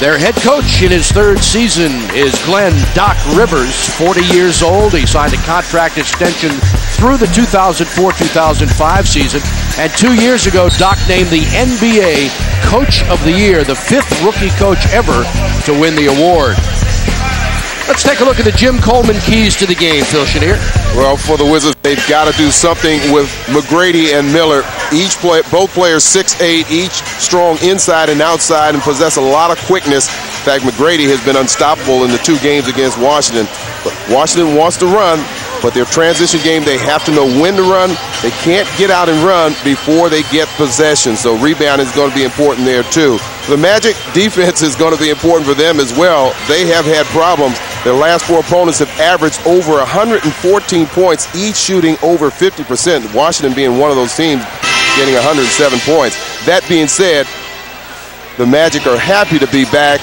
Their head coach in his third season is Glenn Doc Rivers, 40 years old. He signed a contract extension through the 2004-2005 season. And 2 years ago, Doc named the NBA Coach of the Year, the 5th rookie coach ever to win the award. Let's take a look at the Jim Coleman keys to the game, Phil Chenier. Well, for the Wizards, they've got to do something with McGrady and Miller. Both players 6'8", each strong inside and outside and possess a lot of quickness. In fact, McGrady has been unstoppable in the 2 games against Washington. But Washington wants to run, but their transition game, they have to know when to run. They can't get out and run before they get possession. So rebounding is going to be important there too. The Magic defense is going to be important for them as well. They have had problems. Their last 4 opponents have averaged over 114 points, each shooting over 50%. Washington being one of those teams getting 107 points. That being said, the Magic are happy to be back.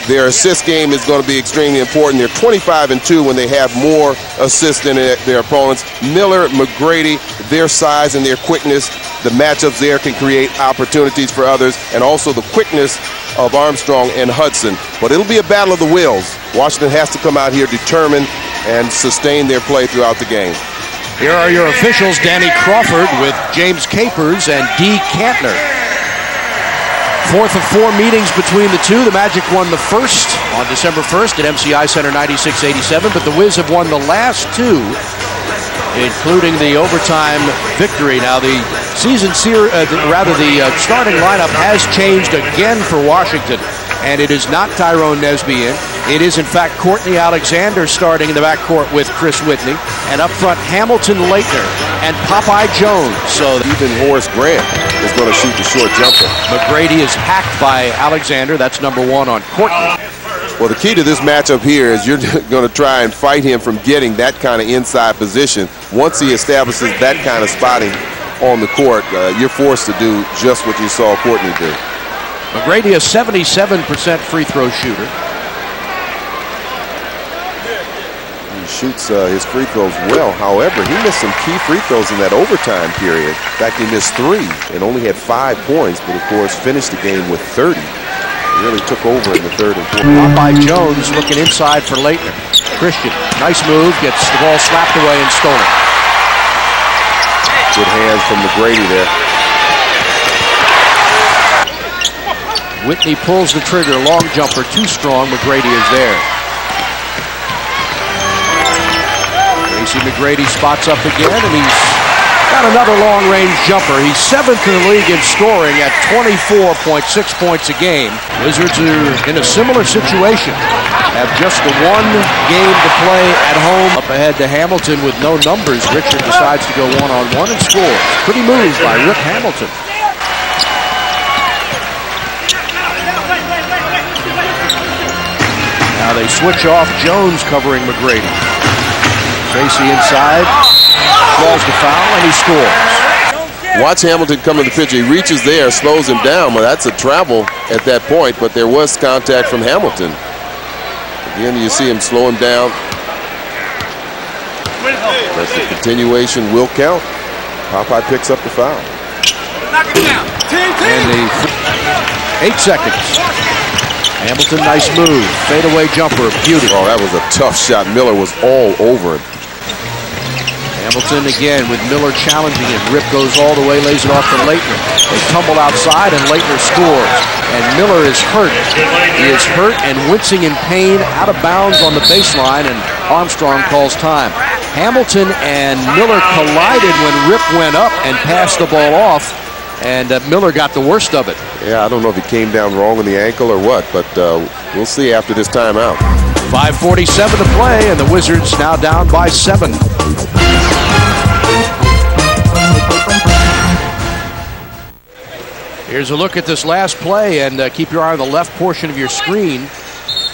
Their assist game is going to be extremely important. They're 25-2 when they have more assists than their opponents. Miller, McGrady, their size and their quickness, the matchups there can create opportunities for others, and also the quickness of Armstrong and Hudson. But it'll be a battle of the wills. Washington has to come out here determined and sustain their play throughout the game. Here are your officials, Danny Crawford with James Capers and D. Cantner. 4th of 4 meetings between the two. The Magic won the first on December 1st at MCI Center 96-87, but the Wiz have won the last 2, including the overtime victory. Now the starting lineup has changed again for Washington, and it is not Tyrone Nesby in. It is in fact Courtney Alexander starting in the backcourt with Chris Whitney, and up front Hamilton Leitner and Popeye Jones. So even Horace Grant is going to shoot the short jumper. McGrady is hacked by Alexander. That's number 1 on Courtney. Well, the key to this matchup here is you're going to try and fight him from getting that kind of inside position. Once he establishes that kind of spotting on the court, you're forced to do just what you saw Courtney do. McGrady, a 77% free throw shooter. He shoots his free throws well. However, he missed some key free throws in that overtime period. In fact, he missed 3 and only had 5 points, but of course finished the game with 30. He really took over in the 3rd and 4th. Popeye Jones looking inside for Leitner. Christian, nice move, gets the ball slapped away and stolen. Good hands from McGrady there. Whitney pulls the trigger, long jumper, too strong. McGrady is there. Tracy McGrady spots up again, and he's got another long-range jumper. He's 7th in the league in scoring at 24.6 points a game. Wizards are in a similar situation. Have just the 1 game to play at home. Up ahead to Hamilton with no numbers. Richard decides to go one-on-one and scores. Pretty move by Rip Hamilton. Now they switch off. Jones covering McGrady. Tracy inside, draws the foul, and he scores. Watch Hamilton come to the pitch. He reaches there, slows him down. Well, that's a travel at that point, but there was contact from Hamilton. Again, you see him slow him down. That's the continuation will count. Popeye picks up the foul. And the 8 seconds. Hamilton, nice move. Fadeaway jumper, beauty. Oh, that was a tough shot. Miller was all over him. Hamilton again with Miller challenging him. Rip goes all the way, lays it off to Leitner. They tumble outside and Leitner scores. And Miller is hurt. He is hurt and wincing in pain, out of bounds on the baseline, and Armstrong calls time. Hamilton and Miller collided when Rip went up and passed the ball off, and Miller got the worst of it. Yeah, I don't know if he came down wrong on the ankle or what, but we'll see after this timeout. 5:47 to play, and the Wizards now down by 7. Here's a look at this last play, and keep your eye on the left portion of your screen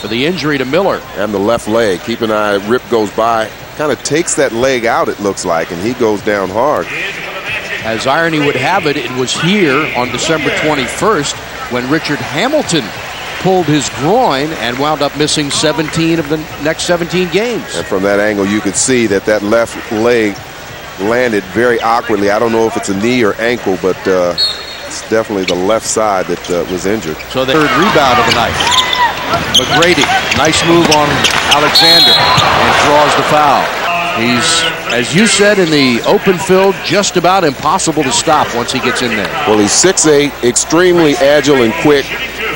for the injury to Miller. And the left leg. Keep an eye. Rip goes by, kind of takes that leg out, it looks like, and he goes down hard. As irony would have it, it was here on December 21st when Richard Hamilton pulled his groin and wound up missing 17 of the next 17 games. And from that angle, you could see that that left leg landed very awkwardly. I don't know if it's a knee or ankle, but it's definitely the left side that was injured. So the 3rd rebound of the night. McGrady, nice move on Alexander, and draws the foul. He's, as you said in the open field, just about impossible to stop once he gets in there. Well, he's 6'8", extremely agile and quick.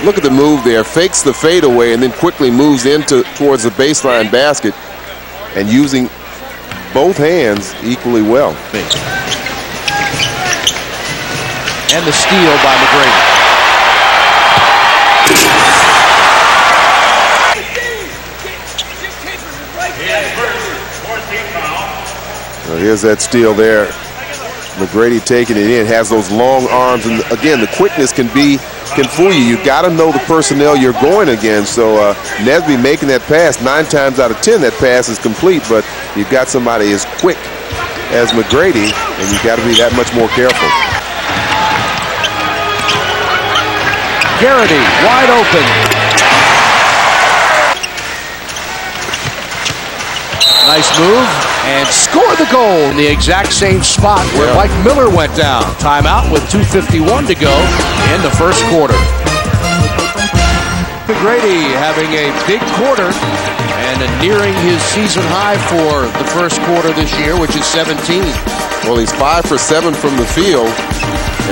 Look at the move there. Fakes the fadeaway and then quickly moves towards the baseline basket, and using both hands equally well. And the steal by McGrady. Well, here's that steal there. McGrady taking it in, has those long arms, and again, the quickness can fool you. You got to know the personnel you're going against. So Nesby making that pass, 9 times out of 10 that pass is complete, but you've got somebody as quick as McGrady, and you've got to be that much more careful. Garrity wide open. Nice move, and score the goal in the exact same spot where Mike Miller went down. Timeout with 2:51 to go in the first quarter. McGrady having a big quarter and nearing his season high for the first quarter this year, which is 17. Well, he's 5 for 7 from the field,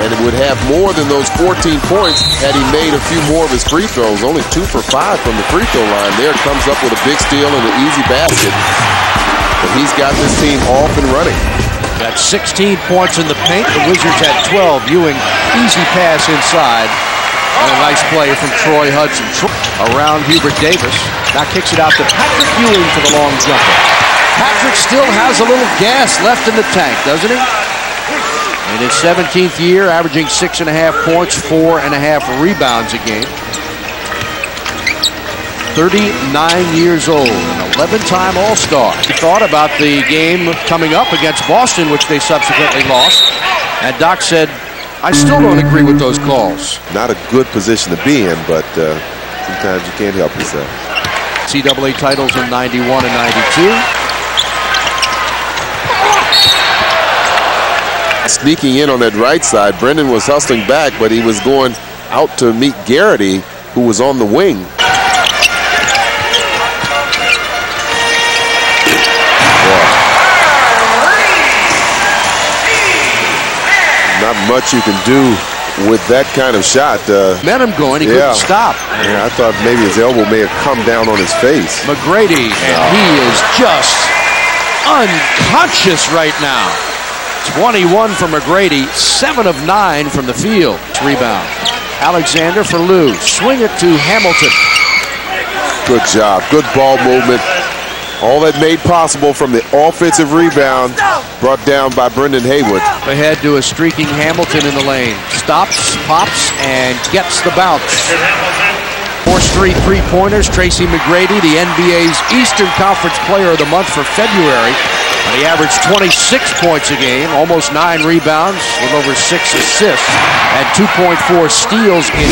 and it would have more than those 14 points had he made a few more of his free throws. Only 2 for 5 from the free throw line there. Comes up with a big steal and an easy basket. But he's got this team off and running. Got 16 points in the paint. The Wizards had 12. Ewing, easy pass inside. And a nice play from Troy Hudson. Around Hubert Davis. Now kicks it out to Patrick Ewing for the long jumper. Patrick still has a little gas left in the tank, doesn't he? In his 17th year, averaging 6.5 points, 4.5 rebounds a game. 39 years old, an 11-time All-Star. He thought about the game coming up against Boston, which they subsequently lost. And Doc said, I still don't agree with those calls. Not a good position to be in, but sometimes you can't help yourself. NCAA titles in 91 and 92. Sneaking in on that right side, Brendan was hustling back, but he was going out to meet Garrity, who was on the wing. Not much you can do with that kind of shot. Momentum going, he couldn't stop. Yeah, I thought maybe his elbow may have come down on his face. McGrady, and he is just unconscious right now. 21 for McGrady, 7 of 9 from the field. Rebound. Alexander for Lou. Swing it to Hamilton. Good job. Good ball movement. All that made possible from the offensive rebound brought down by Brendan Haywood. Ahead to a streaking Hamilton in the lane. Stops, pops, and gets the bounce. Forced 3 3-pointers. Tracy McGrady, the NBA's Eastern Conference Player of the Month for February. And he averaged 26 points a game, almost 9 rebounds with over 6 assists, and 2.4 steals in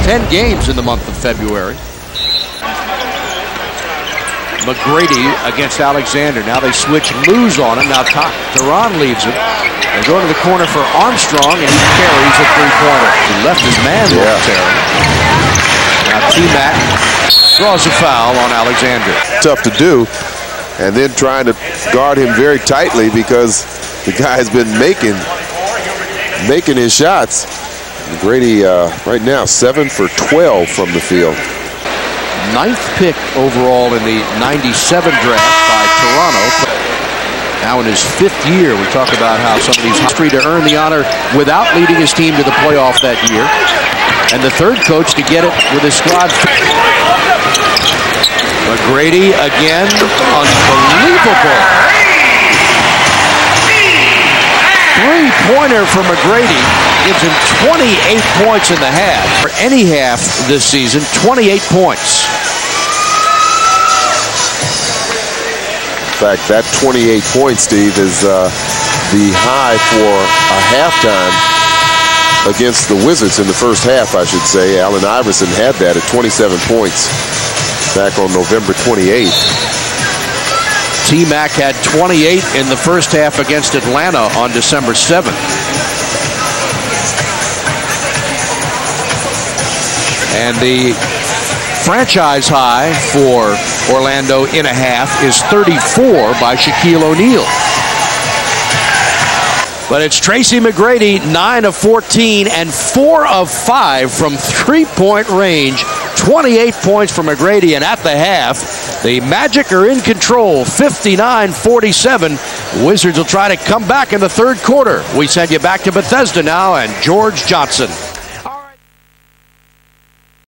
10 games in the month of February. McGrady against Alexander. Now they switch Luz on him. Now Teron leaves him. They go to the corner for Armstrong, and he carries a 3-pointer. He left his man momentarily. Now T-Mac draws a foul on Alexander. Tough to do. And then trying to guard him very tightly because the guy has been making his shots. McGrady right now 7 for 12 from the field. 9th pick overall in the 97 draft by Toronto. Now in his 5th year, we talk about how some of these history to earn the honor without leading his team to the playoff that year. And the 3rd coach to get it with his squad. McGrady again, unbelievable. 3-pointer for McGrady gives him 28 points in the half. For any half this season, 28 points. In fact, that 28 points, Steve, is the high for a halftime against the Wizards in the first half, I should say. Allen Iverson had that at 27 points. Back on November 28th. T-Mac had 28 in the first half against Atlanta on December 7th. And the franchise high for Orlando in a half is 34 by Shaquille O'Neal. But it's Tracy McGrady, 9 of 14 and 4 of 5 from three-point range. 28 points for McGrady, and at the half, the Magic are in control, 59-47. Wizards will try to come back in the third quarter. We send you back to Bethesda now, and George Johnson.